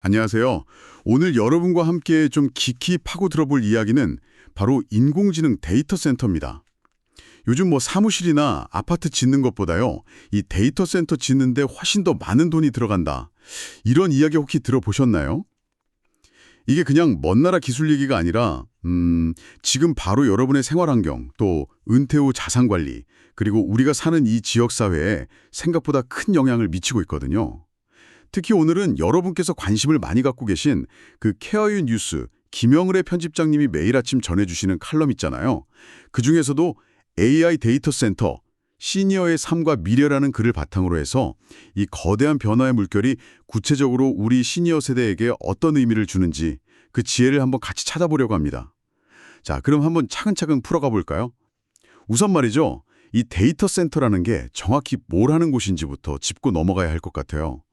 안녕하세요. 오늘 여러분과 함께 좀 깊이 파고 들어볼 이야기는 바로 인공지능 데이터 센터입니다. 요즘 뭐 사무실이나 아파트 짓는 것보다요, 이 데이터 센터 짓는데 훨씬 더 많은 돈이 들어간다. 이런 이야기 혹시 들어보셨나요? 이게 그냥 먼 나라 기술 얘기가 아니라, 지금 바로 여러분의 생활 환경, 또 은퇴 후 자산 관리, 그리고 우리가 사는 이 지역 사회에 생각보다 큰 영향을 미치고 있거든요. 특히 오늘은 여러분께서 관심을 많이 갖고 계신 그 케어유 뉴스 김영을의 편집장님이 매일 아침 전해주시는 칼럼 있잖아요. 그중에서도 AI 데이터 센터, 시니어의 삶과 미래라는 글을 바탕으로 해서 이 거대한 변화의 물결이 구체적으로 우리 시니어 세대에게 어떤 의미를 주는지 그 지혜를 한번 같이 찾아보려고 합니다. 자, 그럼 한번 차근차근 풀어가 볼까요? 우선 말이죠. 이 데이터 센터라는 게 정확히 뭘 하는 곳인지부터 짚고 넘어가야 할 것 같아요.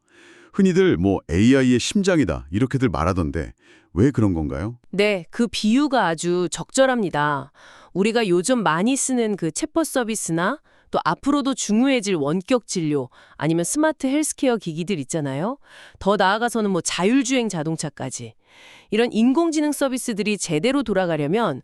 흔히들 뭐 AI의 심장이다 이렇게들 말하던데 왜 그런 건가요? 네, 그 비유가 아주 적절합니다. 우리가 요즘 많이 쓰는 그 챗봇 서비스나 또 앞으로도 중요해질 원격 진료 아니면 스마트 헬스케어 기기들 있잖아요. 더 나아가서는 뭐 자율주행 자동차까지. 이런 인공지능 서비스들이 제대로 돌아가려면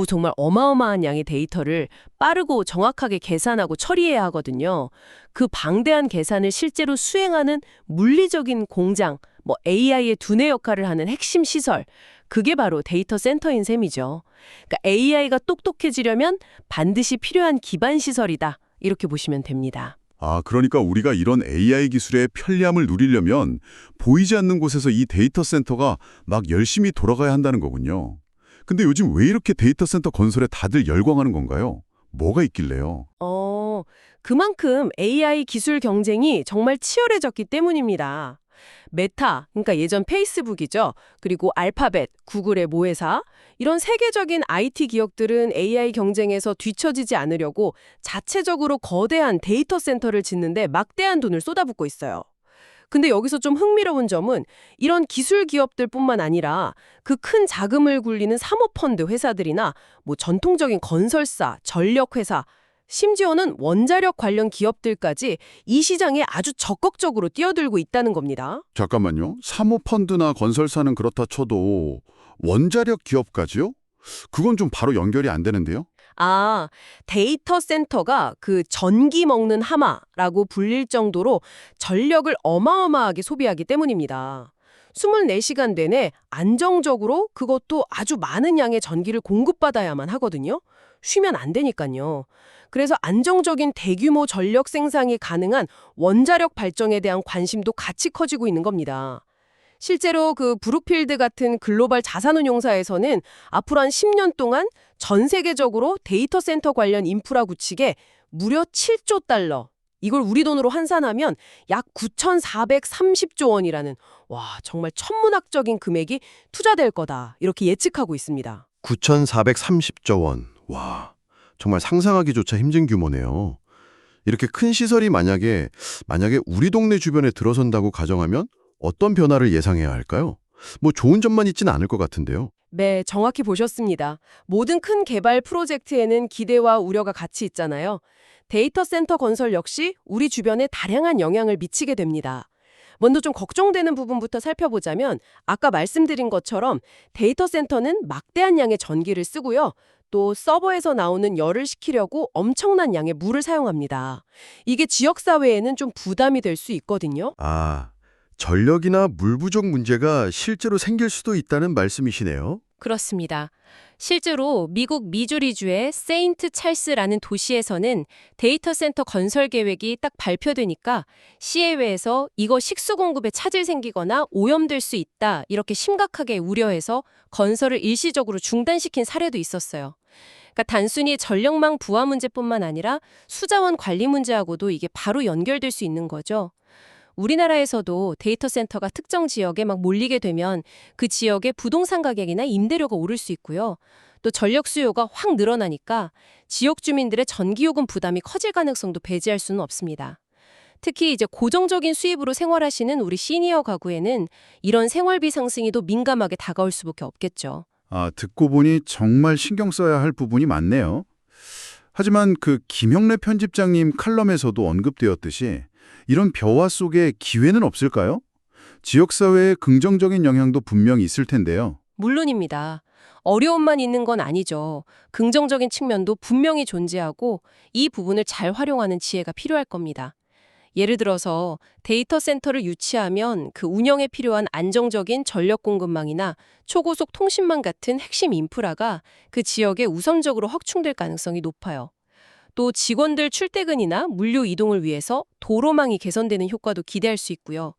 정말 어마어마한 양의 데이터를 빠르고 정확하게 계산하고 처리해야 하거든요. 그 방대한 계산을 실제로 수행하는 물리적인 공장, 뭐 AI의 두뇌 역할을 하는 핵심 시설, 그게 바로 데이터 센터인 셈이죠. 그러니까 AI가 똑똑해지려면 반드시 필요한 기반 시설이다. 이렇게 보시면 됩니다. 아, 그러니까 우리가 이런 AI 기술의 편리함을 누리려면 보이지 않는 곳에서 이 데이터 센터가 막 열심히 돌아가야 한다는 거군요. 근데 요즘 왜 이렇게 데이터 센터 건설에 다들 열광하는 건가요? 뭐가 있길래요? 그만큼 AI 기술 경쟁이 정말 치열해졌기 때문입니다. 메타, 그러니까 예전 페이스북이죠. 그리고 알파벳, 구글의 모회사, 이런 세계적인 IT 기업들은 AI 경쟁에서 뒤처지지 않으려고 자체적으로 거대한 데이터 센터를 짓는데 막대한 돈을 쏟아붓고 있어요. 근데 여기서 좀 흥미로운 점은 이런 기술 기업들뿐만 아니라 그 큰 자금을 굴리는 사모펀드 회사들이나 뭐 전통적인 건설사, 전력회사, 심지어는 원자력 관련 기업들까지 이 시장에 아주 적극적으로 뛰어들고 있다는 겁니다. 잠깐만요. 사모펀드나 건설사는 그렇다 쳐도 원자력 기업까지요? 그건 좀 바로 연결이 안 되는데요? 아, 데이터 센터가 그 전기 먹는 하마라고 불릴 정도로 전력을 어마어마하게 소비하기 때문입니다. 24시간 내내 안정적으로 그것도 아주 많은 양의 전기를 공급받아야만 하거든요. 쉬면 안 되니까요. 그래서 안정적인 대규모 전력 생산이 가능한 원자력 발전에 대한 관심도 같이 커지고 있는 겁니다. 실제로 그 브룩필드 같은 글로벌 자산운용사에서는 앞으로 한 10년 동안 전 세계적으로 데이터 센터 관련 인프라 구축에 무려 7조 달러, 이걸 우리 돈으로 환산하면 약 9,430조 원이라는 정말 천문학적인 금액이 투자될 거다. 이렇게 예측하고 있습니다. 9,430조 원. 와, 정말 상상하기조차 힘든 규모네요. 이렇게 큰 시설이 만약에 우리 동네 주변에 들어선다고 가정하면 어떤 변화를 예상해야 할까요? 뭐 좋은 점만 있지는 않을 것 같은데요. 네, 정확히 보셨습니다. 모든 큰 개발 프로젝트에는 기대와 우려가 같이 있잖아요. 데이터 센터 건설 역시 우리 주변에 다량한 영향을 미치게 됩니다. 먼저 좀 걱정되는 부분부터 살펴보자면 아까 말씀드린 것처럼 데이터 센터는 막대한 양의 전기를 쓰고요. 또 서버에서 나오는 열을 식히려고 엄청난 양의 물을 사용합니다. 이게 지역사회에는 좀 부담이 될 수 있거든요. 아, 전력이나 물 부족 문제가 실제로 생길 수도 있다는 말씀이시네요. 그렇습니다. 실제로 미국 미주리주의 세인트 찰스라는 도시에서는 데이터 센터 건설 계획이 딱 발표되니까 시의회에서 이거 식수 공급에 차질 생기거나 오염될 수 있다 이렇게 심각하게 우려해서 건설을 일시적으로 중단시킨 사례도 있었어요. 그러니까 단순히 전력망 부하 문제뿐만 아니라 수자원 관리 문제하고도 이게 바로 연결될 수 있는 거죠. 우리나라에서도 데이터 센터가 특정 지역에 막 몰리게 되면 그 지역의 부동산 가격이나 임대료가 오를 수 있고요. 또 전력 수요가 확 늘어나니까 지역 주민들의 전기요금 부담이 커질 가능성도 배제할 수는 없습니다. 특히 이제 고정적인 수입으로 생활하시는 우리 시니어 가구에는 이런 생활비 상승이 더 민감하게 다가올 수밖에 없겠죠. 아, 듣고 보니 정말 신경 써야 할 부분이 많네요. 하지만 그 김형래 편집장님 칼럼에서도 언급되었듯이 이런 벼와 속에 기회는 없을까요? 지역사회에 긍정적인 영향도 분명히 있을 텐데요. 물론입니다. 어려움만 있는 건 아니죠. 긍정적인 측면도 분명히 존재하고 이 부분을 잘 활용하는 지혜가 필요할 겁니다. 예를 들어서 데이터 센터를 유치하면 그 운영에 필요한 안정적인 전력 공급망이나 초고속 통신망 같은 핵심 인프라가 그 지역에 우선적으로 확충될 가능성이 높아요. 또 직원들 출퇴근이나 물류 이동을 위해서 도로망이 개선되는 효과도 기대할 수 있고요.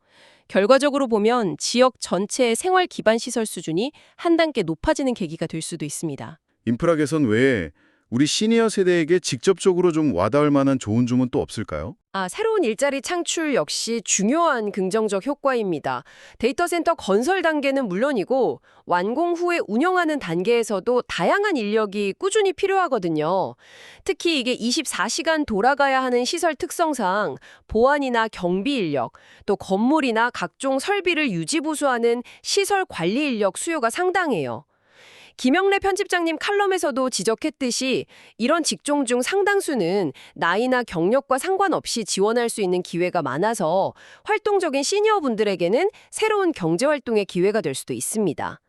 결과적으로 보면 지역 전체의 생활 기반 시설 수준이 한 단계 높아지는 계기가 될 수도 있습니다. 인프라 개선 외에 우리 시니어 세대에게 직접적으로 좀 와닿을 만한 좋은 점은 또 없을까요? 새로운 일자리 창출 역시 중요한 긍정적 효과입니다. 데이터 센터 건설 단계는 물론이고 완공 후에 운영하는 단계에서도 다양한 인력이 꾸준히 필요하거든요. 특히 이게 24시간 돌아가야 하는 시설 특성상 보안이나 경비 인력, 또 건물이나 각종 설비를 유지 보수하는 시설 관리 인력 수요가 상당해요. 김영래 편집장님 칼럼에서도 지적했듯이 이런 직종 중 상당수는 나이나 경력과 상관없이 지원할 수 있는 기회가 많아서 활동적인 시니어분들에게는 새로운 경제활동의 기회가 될 수도 있습니다.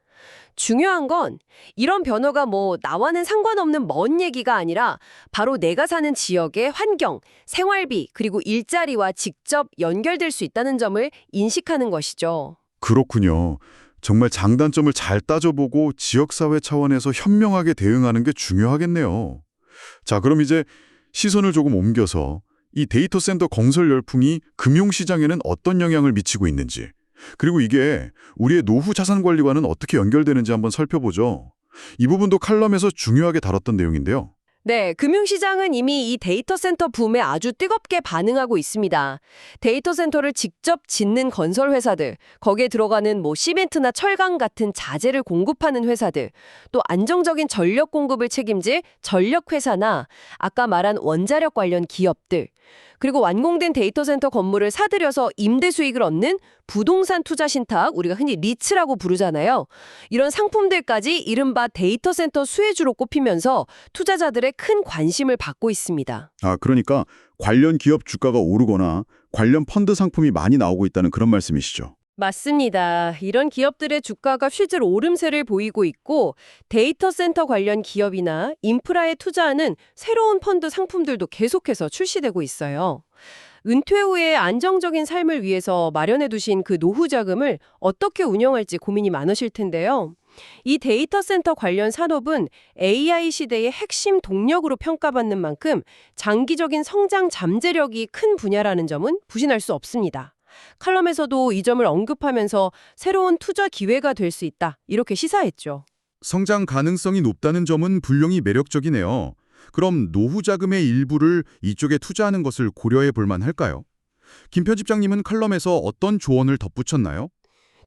중요한 건 이런 변화가 나와는 상관없는 먼 얘기가 아니라 바로 내가 사는 지역의 환경, 생활비, 그리고 일자리와 직접 연결될 수 있다는 점을 인식하는 것이죠. 그렇군요. 정말 장단점을 잘 따져보고 지역사회 차원에서 현명하게 대응하는 게 중요하겠네요. 자, 그럼 이제 시선을 조금 옮겨서 이 데이터 센터 건설 열풍이 금융시장에는 어떤 영향을 미치고 있는지, 그리고 이게 우리의 노후 자산 관리와는 어떻게 연결되는지 한번 살펴보죠. 이 부분도 칼럼에서 중요하게 다뤘던 내용인데요. 네, 금융시장은 이미 이 데이터 센터 붐에 아주 뜨겁게 반응하고 있습니다. 데이터 센터를 직접 짓는 건설 회사들, 거기에 들어가는 시멘트나 철강 같은 자재를 공급하는 회사들, 또 안정적인 전력 공급을 책임질 전력 회사나 아까 말한 원자력 관련 기업들, 그리고 완공된 데이터 센터 건물을 사들여서 임대 수익을 얻는 부동산 투자 신탁, 우리가 흔히 리츠라고 부르잖아요. 이런 상품들까지 이른바 데이터 센터 수혜주로 꼽히면서 투자자들의 큰 관심을 받고 있습니다. 그러니까 관련 기업 주가가 오르거나 관련 펀드 상품이 많이 나오고 있다는 그런 말씀이시죠. 맞습니다. 이런 기업들의 주가가 실제로 오름세를 보이고 있고 데이터 센터 관련 기업이나 인프라에 투자하는 새로운 펀드 상품들도 계속해서 출시되고 있어요. 은퇴 후에 안정적인 삶을 위해서 마련해 두신 그 노후 자금을 어떻게 운영할지 고민이 많으실 텐데요. 이 데이터 센터 관련 산업은 AI 시대의 핵심 동력으로 평가받는 만큼 장기적인 성장 잠재력이 큰 분야라는 점은 부인할 수 없습니다. 칼럼에서도 이 점을 언급하면서 새로운 투자 기회가 될 수 있다, 이렇게 시사했죠. 성장 가능성이 높다는 점은 분명히 매력적이네요. 그럼 노후 자금의 일부를 이쪽에 투자하는 것을 고려해 볼 만할까요? 김 편집장님은 칼럼에서 어떤 조언을 덧붙였나요?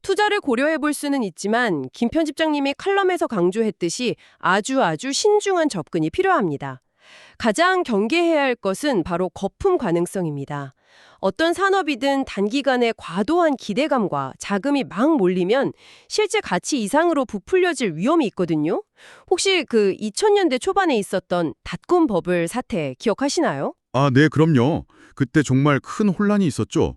투자를 고려해 볼 수는 있지만 김 편집장님이 칼럼에서 강조했듯이 아주 신중한 접근이 필요합니다. 가장 경계해야 할 것은 바로 거품 가능성입니다. 어떤 산업이든 단기간에 과도한 기대감과 자금이 막 몰리면 실제 가치 이상으로 부풀려질 위험이 있거든요. 혹시 그 2000년대 초반에 있었던 닷컴 버블 사태 기억하시나요? 네, 그럼요. 그때 정말 큰 혼란이 있었죠.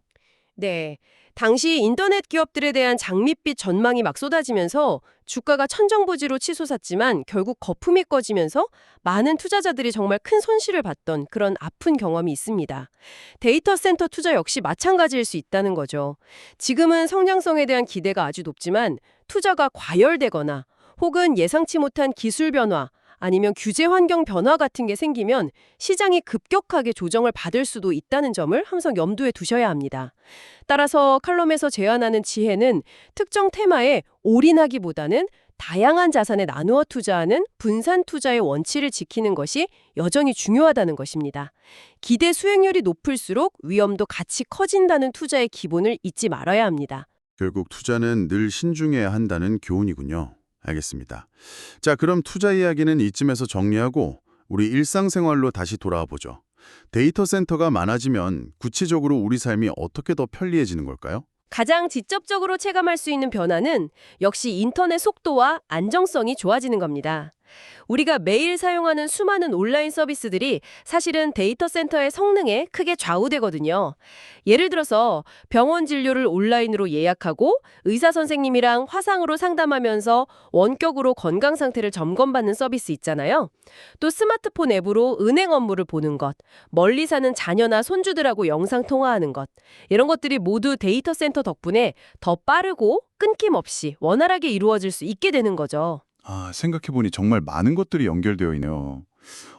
네. 당시 인터넷 기업들에 대한 장밋빛 전망이 막 쏟아지면서 주가가 천정부지로 치솟았지만 결국 거품이 꺼지면서 많은 투자자들이 정말 큰 손실을 봤던 그런 아픈 경험이 있습니다. 데이터 센터 투자 역시 마찬가지일 수 있다는 거죠. 지금은 성장성에 대한 기대가 아주 높지만 투자가 과열되거나 혹은 예상치 못한 기술 변화, 아니면 규제 환경 변화 같은 게 생기면 시장이 급격하게 조정을 받을 수도 있다는 점을 항상 염두에 두셔야 합니다. 따라서 칼럼에서 제안하는 지혜는 특정 테마에 올인하기보다는 다양한 자산에 나누어 투자하는 분산 투자의 원칙을 지키는 것이 여전히 중요하다는 것입니다. 기대 수익률이 높을수록 위험도 같이 커진다는 투자의 기본을 잊지 말아야 합니다. 결국 투자는 늘 신중해야 한다는 교훈이군요. 알겠습니다. 자, 그럼 투자 이야기는 이쯤에서 정리하고 우리 일상생활로 다시 돌아와 보죠. 데이터 센터가 많아지면 구체적으로 우리 삶이 어떻게 더 편리해지는 걸까요? 가장 직접적으로 체감할 수 있는 변화는 역시 인터넷 속도와 안정성이 좋아지는 겁니다. 우리가 매일 사용하는 수많은 온라인 서비스들이 사실은 데이터 센터의 성능에 크게 좌우되거든요. 예를 들어서 병원 진료를 온라인으로 예약하고 의사 선생님이랑 화상으로 상담하면서 원격으로 건강 상태를 점검받는 서비스 있잖아요. 또 스마트폰 앱으로 은행 업무를 보는 것, 멀리 사는 자녀나 손주들하고 영상 통화하는 것, 이런 것들이 모두 데이터 센터 덕분에 더 빠르고 끊김없이 원활하게 이루어질 수 있게 되는 거죠. 생각해보니 정말 많은 것들이 연결되어 있네요.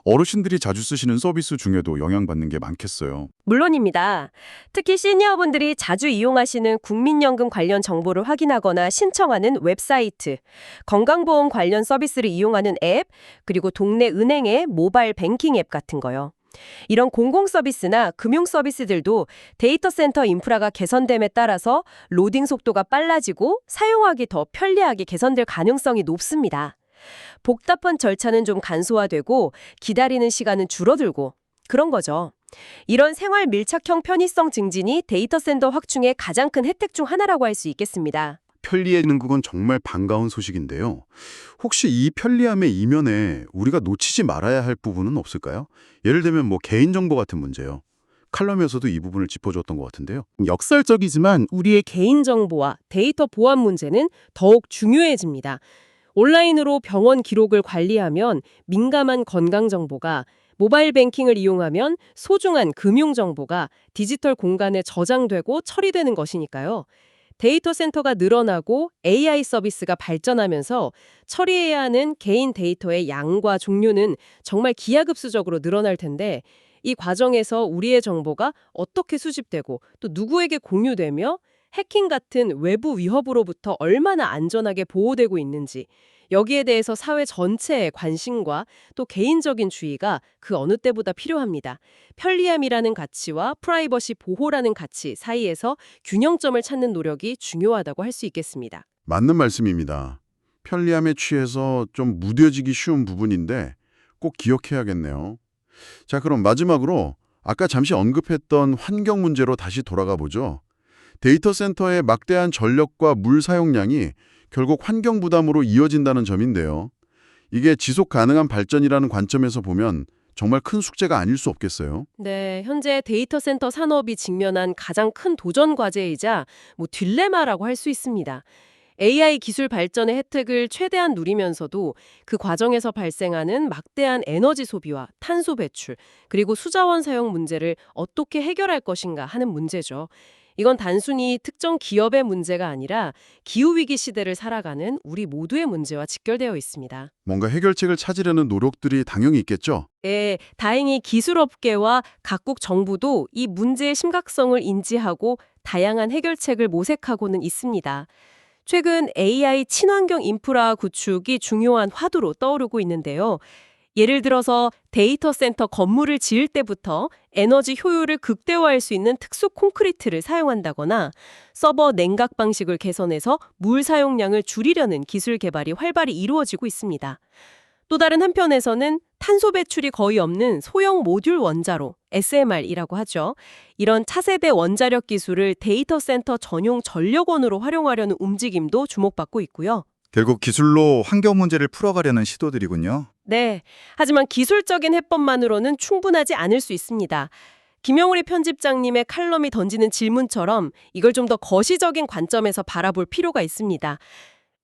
어르신들이 자주 쓰시는 서비스 중에도 영향받는 게 많겠어요. 물론입니다. 특히 시니어분들이 자주 이용하시는 국민연금 관련 정보를 확인하거나 신청하는 웹사이트, 건강보험 관련 서비스를 이용하는 앱, 그리고 동네 은행의 모바일 뱅킹 앱 같은 거요. 이런 공공 서비스나 금융 서비스들도 데이터 센터 인프라가 개선됨에 따라서 로딩 속도가 빨라지고 사용하기 더 편리하게 개선될 가능성이 높습니다. 복잡한 절차는 좀 간소화되고 기다리는 시간은 줄어들고 그런 거죠. 이런 생활 밀착형 편의성 증진이 데이터 센터 확충의 가장 큰 혜택 중 하나라고 할 수 있겠습니다. 편리해지는 건 정말 반가운 소식인데요. 혹시 이 편리함의 이면에 우리가 놓치지 말아야 할 부분은 없을까요? 예를 들면 개인정보 같은 문제요. 칼럼에서도 이 부분을 짚어줬던 것 같은데요. 역설적이지만 우리의 개인정보와 데이터 보안 문제는 더욱 중요해집니다. 온라인으로 병원 기록을 관리하면 민감한 건강정보가, 모바일 뱅킹을 이용하면 소중한 금융정보가 디지털 공간에 저장되고 처리되는 것이니까요. 데이터 센터가 늘어나고 AI 서비스가 발전하면서 처리해야 하는 개인 데이터의 양과 종류는 정말 기하급수적으로 늘어날 텐데 이 과정에서 우리의 정보가 어떻게 수집되고 또 누구에게 공유되며 해킹 같은 외부 위협으로부터 얼마나 안전하게 보호되고 있는지 여기에 대해서 사회 전체의 관심과 또 개인적인 주의가 그 어느 때보다 필요합니다. 편리함이라는 가치와 프라이버시 보호라는 가치 사이에서 균형점을 찾는 노력이 중요하다고 할 수 있겠습니다. 맞는 말씀입니다. 편리함에 취해서 좀 무뎌지기 쉬운 부분인데 꼭 기억해야겠네요. 자, 그럼 마지막으로 아까 잠시 언급했던 환경 문제로 다시 돌아가 보죠. 데이터 센터의 막대한 전력과 물 사용량이 결국 환경 부담으로 이어진다는 점인데요. 이게 지속 가능한 발전이라는 관점에서 보면 정말 큰 숙제가 아닐 수 없겠어요. 네, 현재 데이터 센터 산업이 직면한 가장 큰 도전 과제이자 딜레마라고 할 수 있습니다. AI 기술 발전의 혜택을 최대한 누리면서도 그 과정에서 발생하는 막대한 에너지 소비와 탄소 배출, 그리고 수자원 사용 문제를 어떻게 해결할 것인가 하는 문제죠. 이건 단순히 특정 기업의 문제가 아니라 기후위기 시대를 살아가는 우리 모두의 문제와 직결되어 있습니다. 뭔가 해결책을 찾으려는 노력들이 당연히 있겠죠. 예, 다행히 기술업계와 각국 정부도 이 문제의 심각성을 인지하고 다양한 해결책을 모색하고는 있습니다. 최근 AI 친환경 인프라 구축이 중요한 화두로 떠오르고 있는데요. 예를 들어서 데이터 센터 건물을 지을 때부터 에너지 효율을 극대화할 수 있는 특수 콘크리트를 사용한다거나 서버 냉각 방식을 개선해서 물 사용량을 줄이려는 기술 개발이 활발히 이루어지고 있습니다. 또 다른 한편에서는 탄소 배출이 거의 없는 소형 모듈 원자로, SMR이라고 하죠. 이런 차세대 원자력 기술을 데이터 센터 전용 전력원으로 활용하려는 움직임도 주목받고 있고요. 결국 기술로 환경 문제를 풀어가려는 시도들이군요. 네, 하지만 기술적인 해법만으로는 충분하지 않을 수 있습니다. 김영우리 편집장님의 칼럼이 던지는 질문처럼 이걸 좀 더 거시적인 관점에서 바라볼 필요가 있습니다.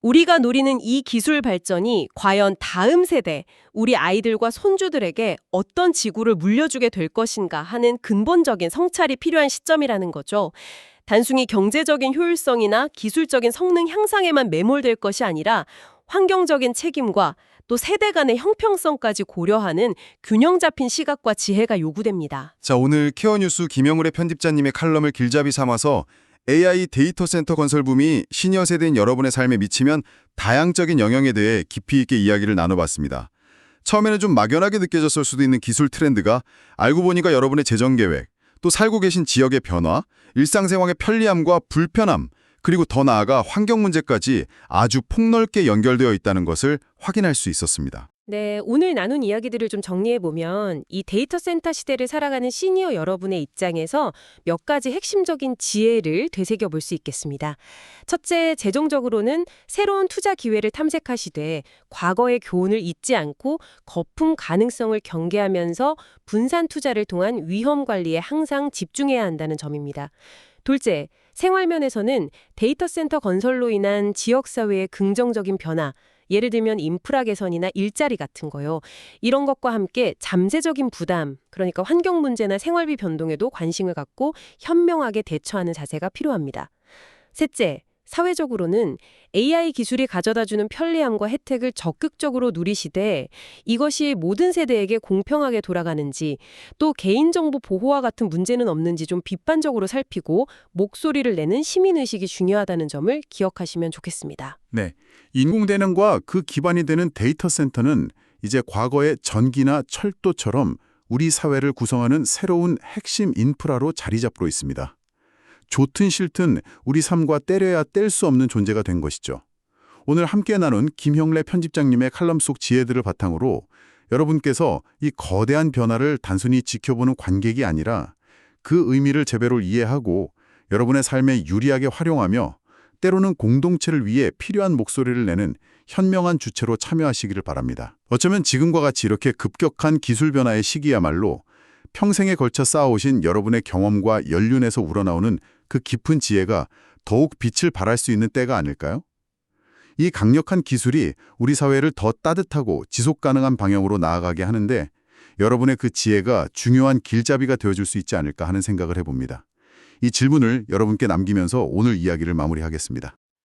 우리가 노리는 이 기술 발전이 과연 다음 세대, 우리 아이들과 손주들에게 어떤 지구를 물려주게 될 것인가 하는 근본적인 성찰이 필요한 시점이라는 거죠. 단순히 경제적인 효율성이나 기술적인 성능 향상에만 매몰될 것이 아니라 환경적인 책임과 또 세대 간의 형평성까지 고려하는 균형 잡힌 시각과 지혜가 요구됩니다. 자, 오늘 케어뉴스 김영울의 편집자님의 칼럼을 길잡이 삼아서 AI 데이터 센터 건설 붐이 시니어 세대인 여러분의 삶에 미치면 다양적인 영향에 대해 깊이 있게 이야기를 나눠봤습니다. 처음에는 좀 막연하게 느껴졌을 수도 있는 기술 트렌드가 알고 보니까 여러분의 재정 계획, 또 살고 계신 지역의 변화, 일상생활의 편리함과 불편함, 그리고 더 나아가 환경 문제까지 아주 폭넓게 연결되어 있다는 것을 확인할 수 있었습니다. 네, 오늘 나눈 이야기들을 좀 정리해보면 이 데이터 센터 시대를 살아가는 시니어 여러분의 입장에서 몇 가지 핵심적인 지혜를 되새겨 볼 수 있겠습니다. 첫째, 재정적으로는 새로운 투자 기회를 탐색하시되 과거의 교훈을 잊지 않고 거품 가능성을 경계하면서 분산 투자를 통한 위험 관리에 항상 집중해야 한다는 점입니다. 둘째, 생활면에서는 데이터 센터 건설로 인한 지역사회의 긍정적인 변화, 예를 들면 인프라 개선이나 일자리 같은 거요. 이런 것과 함께 잠재적인 부담, 그러니까 환경 문제나 생활비 변동에도 관심을 갖고 현명하게 대처하는 자세가 필요합니다. 셋째, 사회적으로는 AI 기술이 가져다주는 편리함과 혜택을 적극적으로 누리시되 이것이 모든 세대에게 공평하게 돌아가는지 또 개인정보 보호와 같은 문제는 없는지 좀 비판적으로 살피고 목소리를 내는 시민의식이 중요하다는 점을 기억하시면 좋겠습니다. 네, 인공지능과 그 기반이 되는 데이터 센터는 이제 과거의 전기나 철도처럼 우리 사회를 구성하는 새로운 핵심 인프라로 자리 잡고 있습니다. 좋든 싫든 우리 삶과 떼려야 뗄 수 없는 존재가 된 것이죠. 오늘 함께 나눈 김형래 편집장님의 칼럼 속 지혜들을 바탕으로 여러분께서 이 거대한 변화를 단순히 지켜보는 관객이 아니라 그 의미를 제대로 이해하고 여러분의 삶에 유리하게 활용하며 때로는 공동체를 위해 필요한 목소리를 내는 현명한 주체로 참여하시기를 바랍니다. 어쩌면 지금과 같이 이렇게 급격한 기술 변화의 시기야말로 평생에 걸쳐 쌓아오신 여러분의 경험과 연륜에서 우러나오는 그 깊은 지혜가 더욱 빛을 발할 수 있는 때가 아닐까요? 이 강력한 기술이 우리 사회를 더 따뜻하고 지속 가능한 방향으로 나아가게 하는데 여러분의 그 지혜가 중요한 길잡이가 되어줄 수 있지 않을까 하는 생각을 해봅니다. 이 질문을 여러분께 남기면서 오늘 이야기를 마무리하겠습니다.